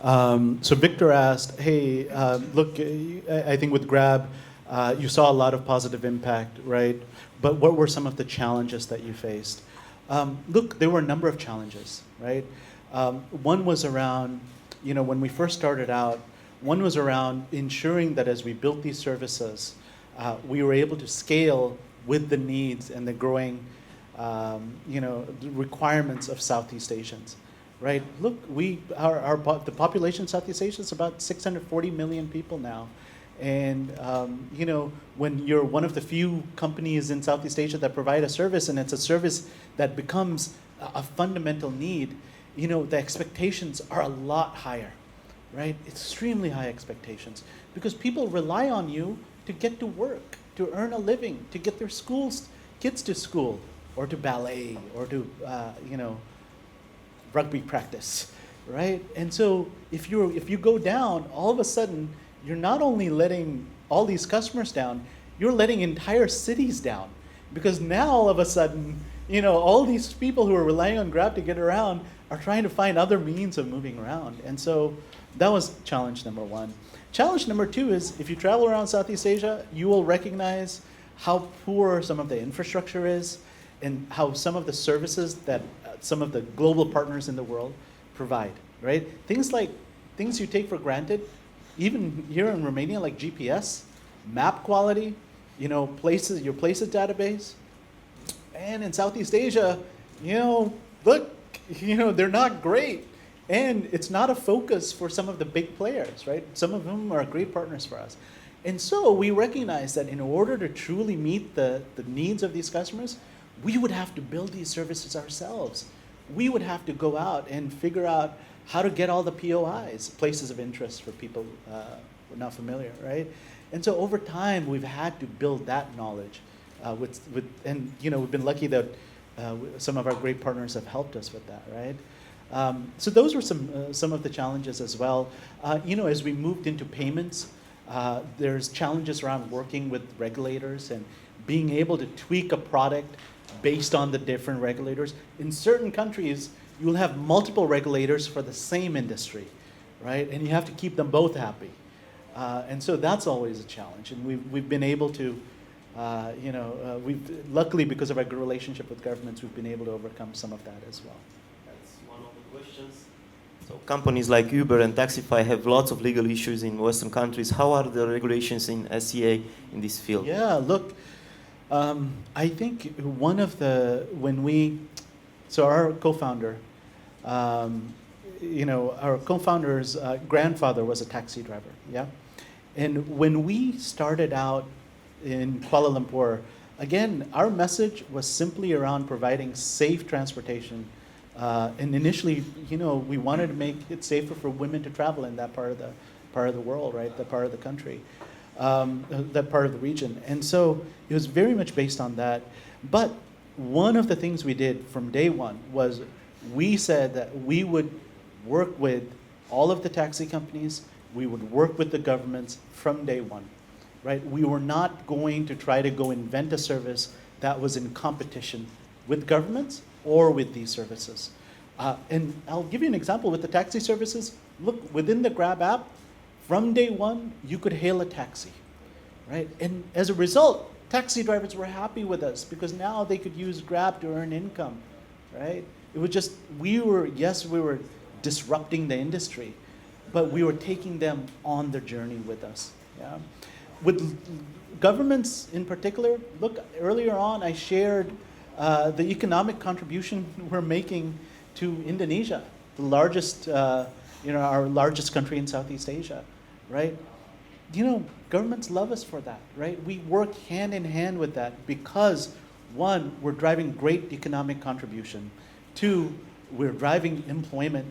So Victor asked, hey, look, I think with Grab, you saw a lot of positive impact, right? But what were some of the challenges that you faced? Look, there were a number of challenges, right? One was around, when we first started out, one was around ensuring that as we built these services, we were able to scale with the needs and the growing, the requirements of Southeast Asians, right? Look, the population of Southeast Asia is about 640 million people now. And when you're one of the few companies in Southeast Asia that provide a service, and it's a service that becomes a fundamental need, the expectations are a lot higher, right? Extremely high expectations, because people rely on you to get to work, to earn a living, to get their kids to school, or to ballet, or to rugby practice, right? And so if you go down, all of a sudden, you're not only letting all these customers down, you're letting entire cities down. Because now all of a sudden, all these people who are relying on Grab to get around are trying to find other means of moving around. And so that was challenge number one. Challenge number two is, if you travel around Southeast Asia, you will recognize how poor some of the infrastructure is, and how some of the services that some of the global partners in the world provide, right? Things you take for granted, even here in Romania, like GPS, map quality, your places database. And in Southeast Asia, look, they're not great. And it's not a focus for some of the big players, right? Some of them are great partners for us. And so we recognize that in order to truly meet the needs of these customers, we would have to build these services ourselves. We would have to go out and figure out how to get all the POIs, places of interest for people who are not familiar, right? And so over time, we've had to build that knowledge. And we've been lucky that some of our great partners have helped us with that, right? So those were some of the challenges as well. As we moved into payments, there's challenges around working with regulators and being able to tweak a product based on the different regulators. In certain countries, you'll have multiple regulators for the same industry, right? And you have to keep them both happy. And so that's always a challenge. And we've been able to, luckily because of our good relationship with governments, we've been able to overcome some of that as well. That's one of the questions. So companies like Uber and Taxify have lots of legal issues in Western countries. How are the regulations in SEA in this field? Yeah, look, I think our co-founder, our co-founder's grandfather was a taxi driver, yeah? And when we started out in Kuala Lumpur, again, our message was simply around providing safe transportation. And initially, we wanted to make it safer for women to travel in that part of the world, right? That part of the country, that part of the region. And so it was very much based on that. But one of the things we did from day one was we said that we would work with all of the taxi companies, we would work with the governments from day one, right? We were not going to try to go invent a service that was in competition with governments or with these services. And I'll give you an example with the taxi services. Look, within the Grab app, from day one, you could hail a taxi, right? And as a result, taxi drivers were happy with us because now they could use Grab to earn income, right? It was just, we were disrupting the industry, but we were taking them on their journey with us, yeah? With governments in particular, look, earlier on I shared the economic contribution we're making to Indonesia, the largest, our largest country in Southeast Asia, right? Governments love us for that, right? We work hand in hand with that because, one, we're driving great economic contribution. Two, we're driving employment,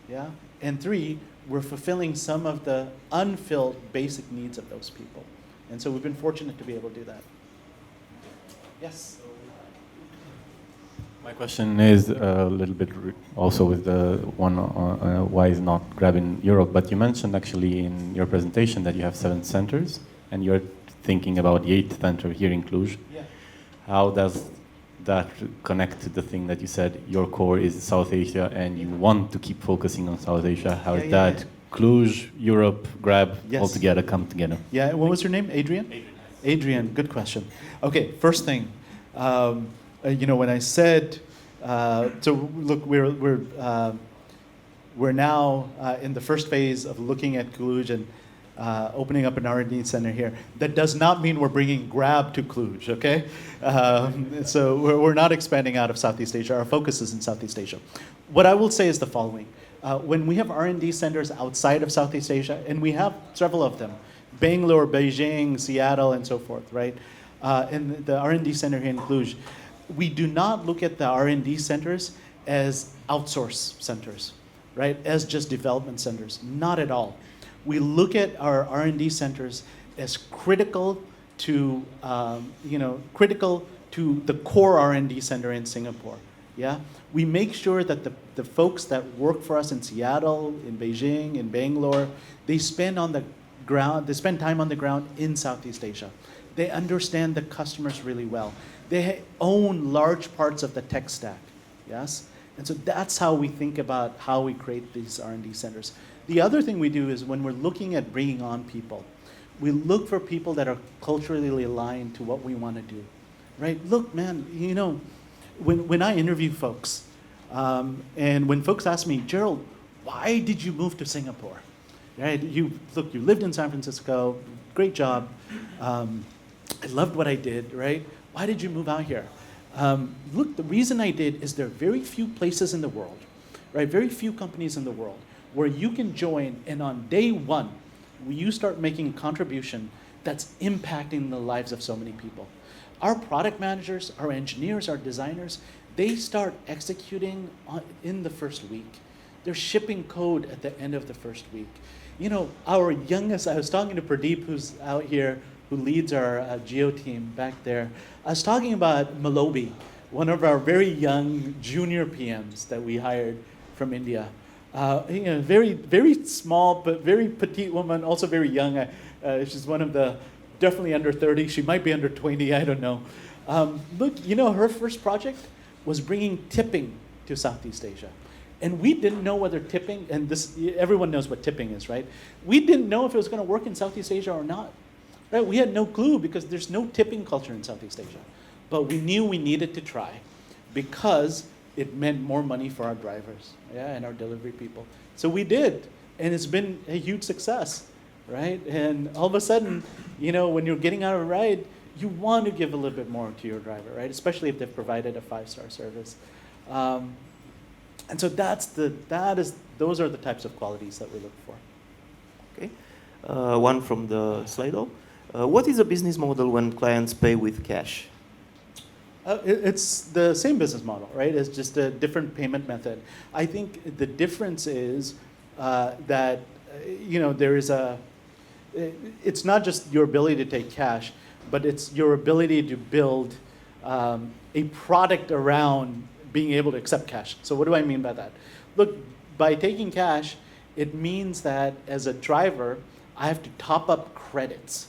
yeah? And three, we're fulfilling some of the unfilled basic needs of those people. And so we've been fortunate to be able to do that. Yes? My question is a little bit also with the one why is not Grab in Europe, but you mentioned actually in your presentation that you have 7 centers and you're thinking about the 8th center here in Cluj. Yeah. How does that connect to the thing that you said, your core is South Asia and you want to keep focusing on South Asia? How did that Cluj, Europe, Grab, all together come together? Yeah, what was your name? Adrian? Adrian, good question. Okay, first thing, when I said, so look, we're now in the first phase of looking at Cluj and opening up an R&D center here. That does not mean we're bringing Grab to Cluj, okay? So we're not expanding out of Southeast Asia. Our focus is in Southeast Asia. What I will say is the following. When we have R&D centers outside of Southeast Asia, and we have several of them, Bangalore, Beijing, Seattle, and so forth, right? And the R&D center here in Cluj, we do not look at the R&D centers as outsource centers, right? As just development centers, not at all. We look at our R&D centers as critical to, critical to the core R&D center in Singapore. Yeah, we make sure that the folks that work for us in Seattle, in Beijing, in Bangalore, they spend on the ground. They spend time on the ground in Southeast Asia. They understand the customers really well. They own large parts of the tech stack. Yes, and so that's how we think about how we create these R&D centers. The other thing we do is when we're looking at bringing on people, we look for people that are culturally aligned to what we want to do, right? Look, man, when I interview folks, and when folks ask me, Jerald, why did you move to Singapore? Right? You lived in San Francisco, great job. I loved what I did, right? Why did you move out here? Look, the reason I did is there are very few places in the world, right? Very few companies in the world where you can join, and on day one, you start making a contribution that's impacting the lives of so many people. Our product managers, our engineers, our designers, they start executing in the first week. They're shipping code at the end of the first week. Our youngest, I was talking to Pradeep, who's out here, who leads our Geo team back there. I was talking about Malobi, one of our very young junior PMs that we hired from India. Very, very small, but very petite woman, also very young. She's one of the, definitely under 30. She might be under 20, I don't know. Look, her first project was bringing tipping to Southeast Asia. And we didn't know whether tipping, and everyone knows what tipping is, right? We didn't know if it was going to work in Southeast Asia or not. Right? We had no clue because there's no tipping culture in Southeast Asia. But we knew we needed to try because it meant more money for our drivers, and our delivery people. So we did, and it's been a huge success, right? And all of a sudden, when you're getting out of a ride, you want to give a little bit more to your driver, right? Especially if they've provided a 5-star service. And so those are the types of qualities that we look for. Okay, one from the Slido. What is a business model when clients pay with cash? It's the same business model, right? It's just a different payment method. I think the difference is that there is it's not just your ability to take cash, but it's your ability to build a product around being able to accept cash. So what do I mean by that? Look, by taking cash, it means that as a driver, I have to top up credits,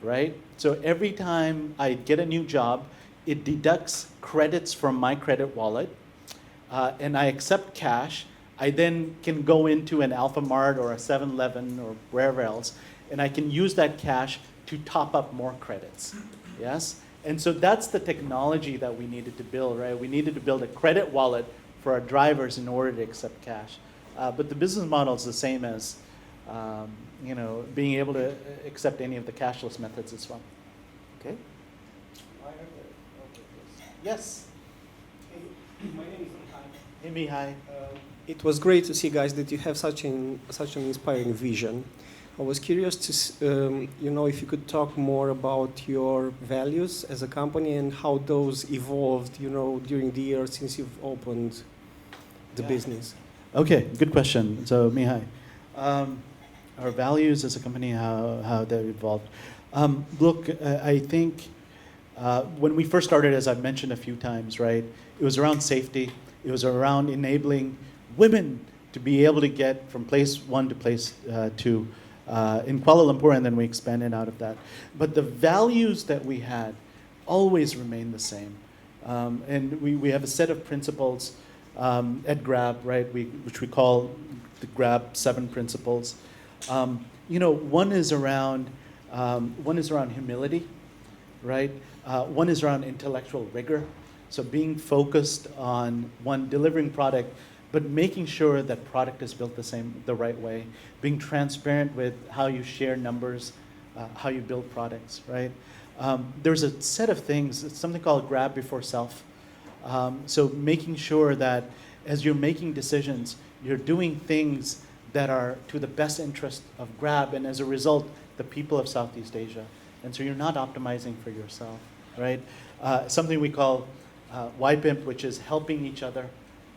right? So every time I get a new job, it deducts credits from my credit wallet, and I accept cash. I then can go into an Alphamart or a 7-Eleven or wherever else, and I can use that cash to top up more credits, yes? And so that's the technology that we needed to build, right? We needed to build a credit wallet for our drivers in order to accept cash. But the business model is the same as being able to accept any of the cashless methods as well. Okay? Yes. Hey, my name is Mihai. Hey, Mihai. It was great to see, guys, that you have such an inspiring vision. I was curious to, if you could talk more about your values as a company and how those evolved, during the years since you've opened the business. Okay, good question. So, Mihai, our values as a company, how they evolved. Look, I think when we first started, as I've mentioned a few times, right, it was around safety. It was around enabling women to be able to get from place one to place two in Kuala Lumpur, and then we expanded out of that. But the values that we had always remained the same. And we have a set of principles at Grab, right, which we call the Grab 7 principles. One is around humility, right? One is around intellectual rigor. So being focused on, one, delivering product, but making sure that product is built the right way. Being transparent with how you share numbers, how you build products, right? There's a set of things, it's something called grab before self. So making sure that as you're making decisions, you're doing things that are to the best interest of Grab, and as a result, the people of Southeast Asia. And so you're not optimizing for yourself, right? Something we call YPIMP, which is helping each other,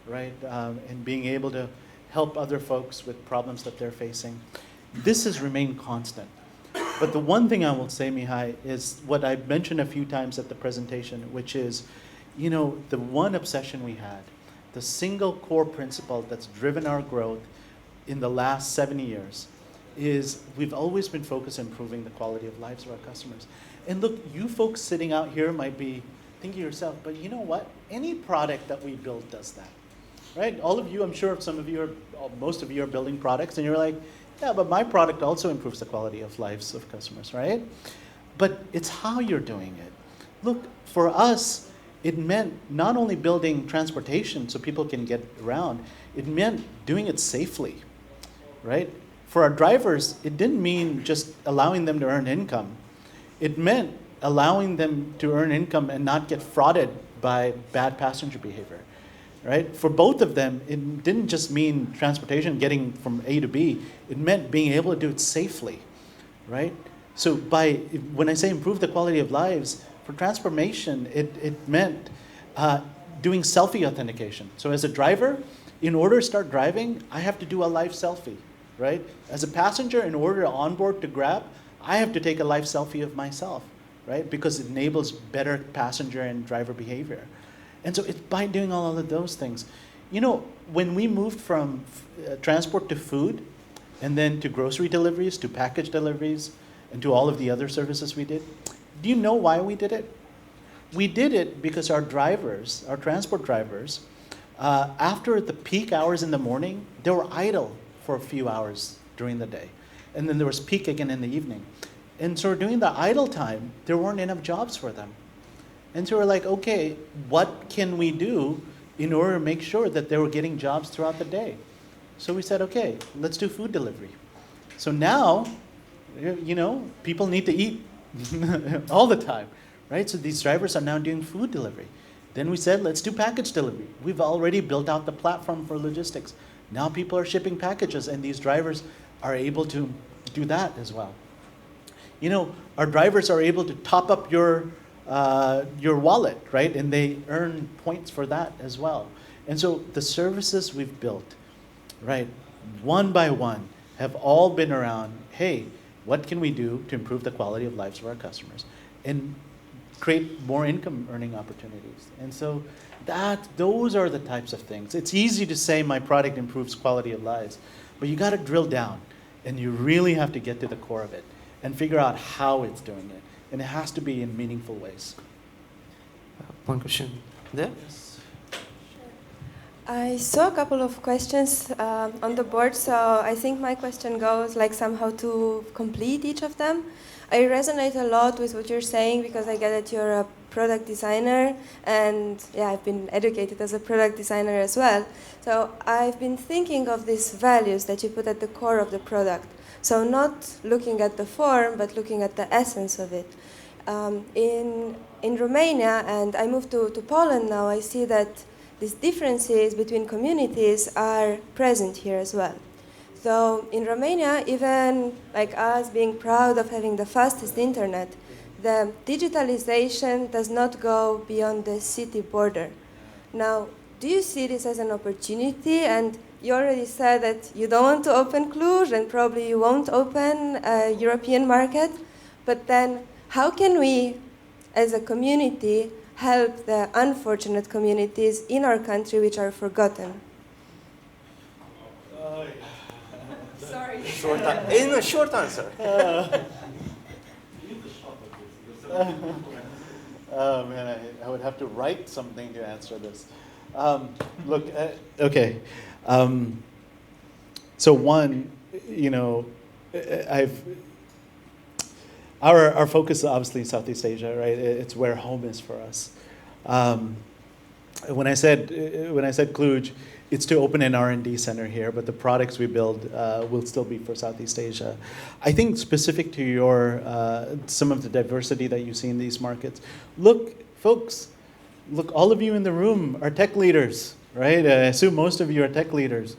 right? And being able to help other folks with problems that they're facing. This has remained constant. But the one thing I will say, Mihai, is what I've mentioned a few times at the presentation, which is, the one obsession we had, the single core principle that's driven our growth in the last 70 years is we've always been focused on improving the quality of lives of our customers. And look, you folks sitting out here might be thinking to yourself, but you know what? Any product that we build does that, right? All of you, I'm sure most of you are building products, and you're like, yeah, but my product also improves the quality of lives of customers, right? But it's how you're doing it. Look, for us, it meant not only building transportation so people can get around, it meant doing it safely, right? For our drivers, it didn't mean just allowing them to earn income. It meant allowing them to earn income and not get frauded by bad passenger behavior, right? For both of them, it didn't just mean transportation, getting from A to B. It meant being able to do it safely, right? So when I say improve the quality of lives, for transformation, it meant doing selfie authentication. So as a driver, in order to start driving, I have to do a live selfie, right? As a passenger, in order to onboard to Grab, I have to take a live selfie of myself, right? Because it enables better passenger and driver behavior. And so it's by doing all of those things. When we moved from transport to food, and then to grocery deliveries, to package deliveries, and to all of the other services we did, do you know why we did it? We did it because our transport drivers, after the peak hours in the morning, they were idle for a few hours during the day. And then there was peak again in the evening. And so during the idle time, there weren't enough jobs for them. And so we're like, okay, what can we do in order to make sure that they were getting jobs throughout the day? So we said, okay, let's do food delivery. So now, people need to eat all the time, right? So these drivers are now doing food delivery. Then we said, let's do package delivery. We've already built out the platform for logistics. Now people are shipping packages, and these drivers are able to do that as well. Our drivers are able to top up your wallet, right? And they earn points for that as well. And so the services we've built, right, one by one, have all been around, hey, what can we do to improve the quality of lives of our customers and create more income earning opportunities? And so those are the types of things. It's easy to say my product improves quality of lives, but you got to drill down, and you really have to get to the core of it and figure out how it's doing it. And it has to be in meaningful ways. One question there? I saw a couple of questions on the board, so I think my question goes somehow to complete each of them. I resonate a lot with what you're saying because I get that you're a product designer, and I've been educated as a product designer as well. So I've been thinking of these values that you put at the core of the product. So not looking at the form, but looking at the essence of it. In Romania, and I moved to Poland now, I see that these differences between communities are present here as well. So in Romania, even like us being proud of having the fastest internet, the digitalization does not go beyond the city border. Now, do you see this as an opportunity? And you already said that you don't want to open Cluj, and probably you won't open a European market. But then how can we, as a community, help the unfortunate communities in our country which are forgotten? Sorry. In a short answer. And I would have to write something to answer this. Look, okay. So one, our focus is obviously Southeast Asia, right? It's where home is for us. When I said Cluj, it's to open an R&D center here, but the products we build will still be for Southeast Asia. I think specific to your some of the diversity that you see in these markets. Look, folks, all of you in the room are tech leaders, right? I assume most of you are tech leaders.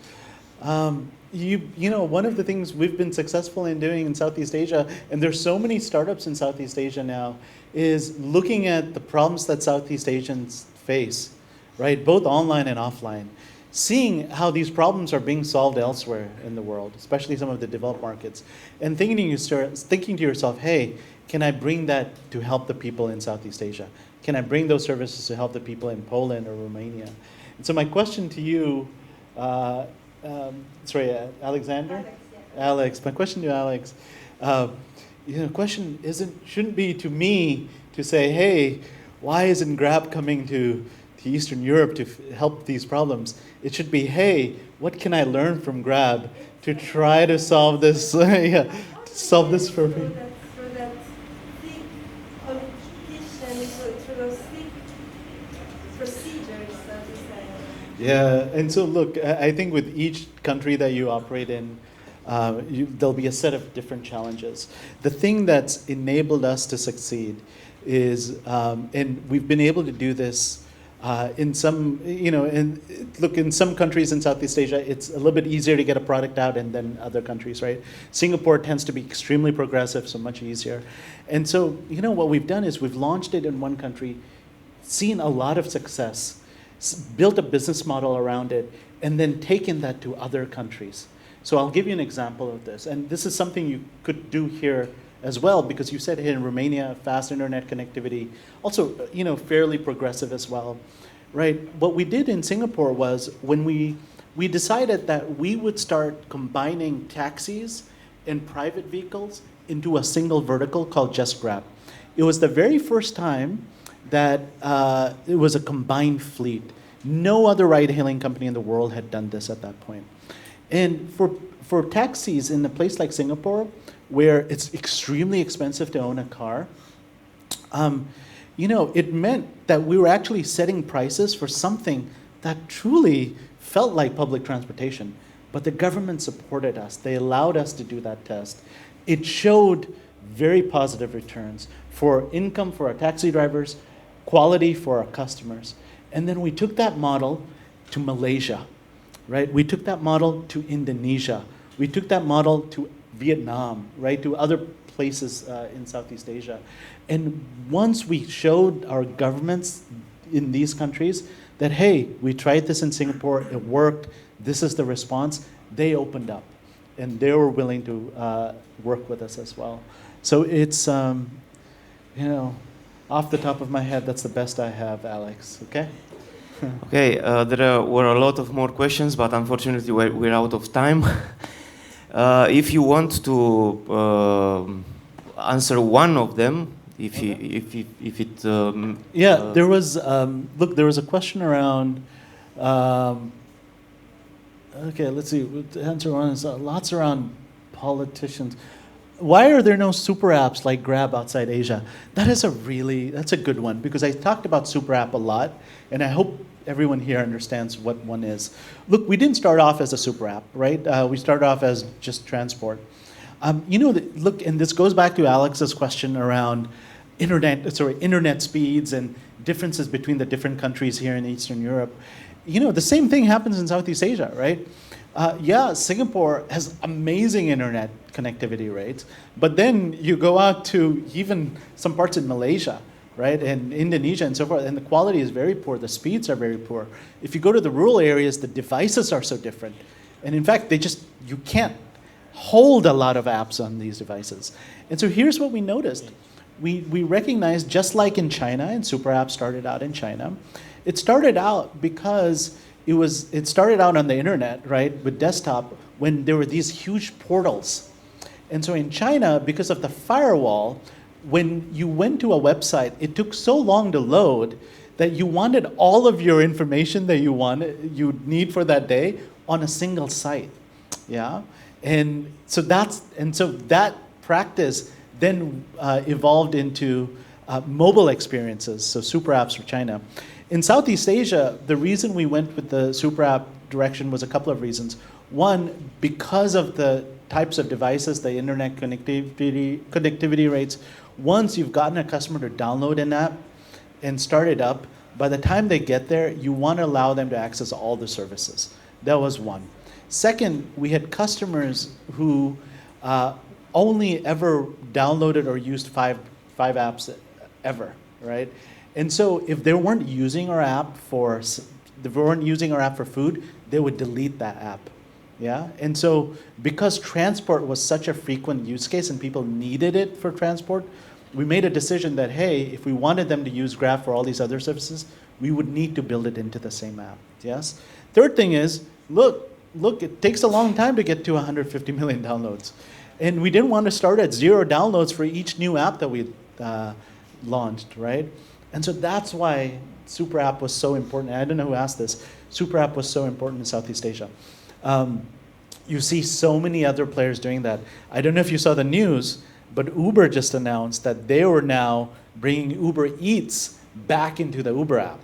One of the things we've been successful in doing in Southeast Asia, and there's so many startups in Southeast Asia now, is looking at the problems that Southeast Asians face, right? Both online and offline. Seeing how these problems are being solved elsewhere in the world, especially some of the developed markets, and thinking to yourself, hey, can I bring that to help the people in Southeast Asia? Can I bring those services to help the people in Poland or Romania? And so my question to you, Alexander? Alex, yeah. Alex, my question to Alex, question shouldn't be to me to say, hey, why isn't Grab coming to Eastern Europe to help these problems? It should be, hey, what can I learn from Grab to try to solve this? Solve this for me. Through that thick politician, through those thick procedures, so to say. Yeah, and so look, I think with each country that you operate in, there'll be a set of different challenges. The thing that's enabled us to succeed is, and we've been able to do this in some, in some countries in Southeast Asia, it's a little bit easier to get a product out than other countries, right? Singapore tends to be extremely progressive, so much easier. And so, what we've done is we've launched it in one country, seen a lot of success, built a business model around it, and then taken that to other countries. So I'll give you an example of this. And this is something you could do here as well, because you said here in Romania, fast internet connectivity, also, fairly progressive as well, right? What we did in Singapore was when we decided that we would start combining taxis and private vehicles into a single vertical called Just Grab. It was the very first time that it was a combined fleet. No other ride-hailing company in the world had done this at that point. And for taxis in a place like Singapore, where it's extremely expensive to own a car, it meant that we were actually setting prices for something that truly felt like public transportation. But the government supported us. They allowed us to do that test. It showed very positive returns for income for our taxi drivers, quality for our customers. And then we took that model to Malaysia, right? We took that model to Indonesia. We took that model to Vietnam, right? To other places in Southeast Asia. And once we showed our governments in these countries that, hey, we tried this in Singapore, it worked, this is the response, they opened up. And they were willing to work with us as well. So it's, off the top of my head, that's the best I have, Alex, okay? Okay, there were a lot of more questions, but unfortunately we're out of time. If you want to answer one of them, there was there was a question around. Okay, let's see. The answer one is lots around politicians. Why are there no super apps like Grab outside Asia? That's a good one, because I talked about super app a lot, and I hope everyone here understands what one is. Look, we didn't start off as a super app, right? We started off as just transport. Look, and this goes back to Alex's question around internet speeds and differences between the different countries here in Eastern Europe. The same thing happens in Southeast Asia, right? Singapore has amazing internet connectivity rates, but then you go out to even some parts in Malaysia, right, and Indonesia and so forth, and the quality is very poor, the speeds are very poor. If you go to the rural areas, the devices are so different. And in fact, you can't hold a lot of apps on these devices. And so here's what we noticed. We recognized, just like in China, and super apps started out in China, it started out because it started out on the internet, right, with desktop, when there were these huge portals. And so in China, because of the firewall, when you went to a website, it took so long to load that you wanted all of your information that you need for that day on a single site. Yeah, and so that practice then evolved into mobile experiences, so super apps for China. In Southeast Asia, the reason we went with the super app direction was a couple of reasons. One, because of the types of devices, the internet connectivity rates. Once you've gotten a customer to download an app and start it up, by the time they get there, you want to allow them to access all the services. That was one. Second, we had customers who only ever downloaded or used five apps ever, right? And so if they weren't using our app for food, they would delete that app. Yeah, and so because transport was such a frequent use case and people needed it for transport, we made a decision that, hey, if we wanted them to use Grab for all these other services, we would need to build it into the same app. Yes. Third thing is, look, it takes a long time to get to 150 million downloads. And we didn't want to start at 0 downloads for each new app that we launched, right? And so that's why Super App was so important. I don't know who asked this. Super App was so important in Southeast Asia. You see so many other players doing that. I don't know if you saw the news, but Uber just announced that they were now bringing Uber Eats back into the Uber app,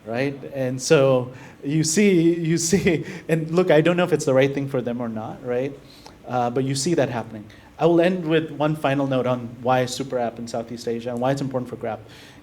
right? And so you see, and look, I don't know if it's the right thing for them or not, right? But you see that happening. I will end with one final note on why Super App in Southeast Asia and why it's important for Grab.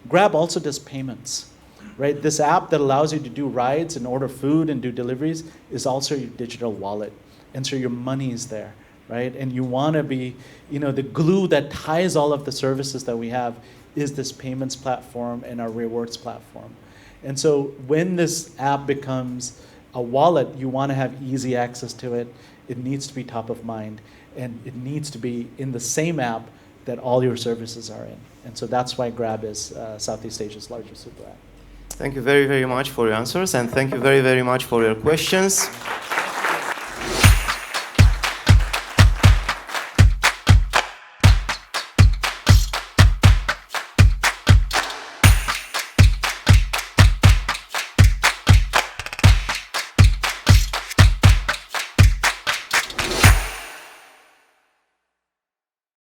Grab also does payments, right? This app that allows you to do rides and order food and do deliveries is also your digital wallet. And so your money is there, right? And you want to be, the glue that ties all of the services that we have is this payments platform and our rewards platform. And so when this app becomes a wallet, you want to have easy access to it. It needs to be top of mind. And it needs to be in the same app that all your services are in. And so that's why Grab is Southeast Asia's largest super app. Thank you very, very much for your answers, and thank you very, very much for your questions.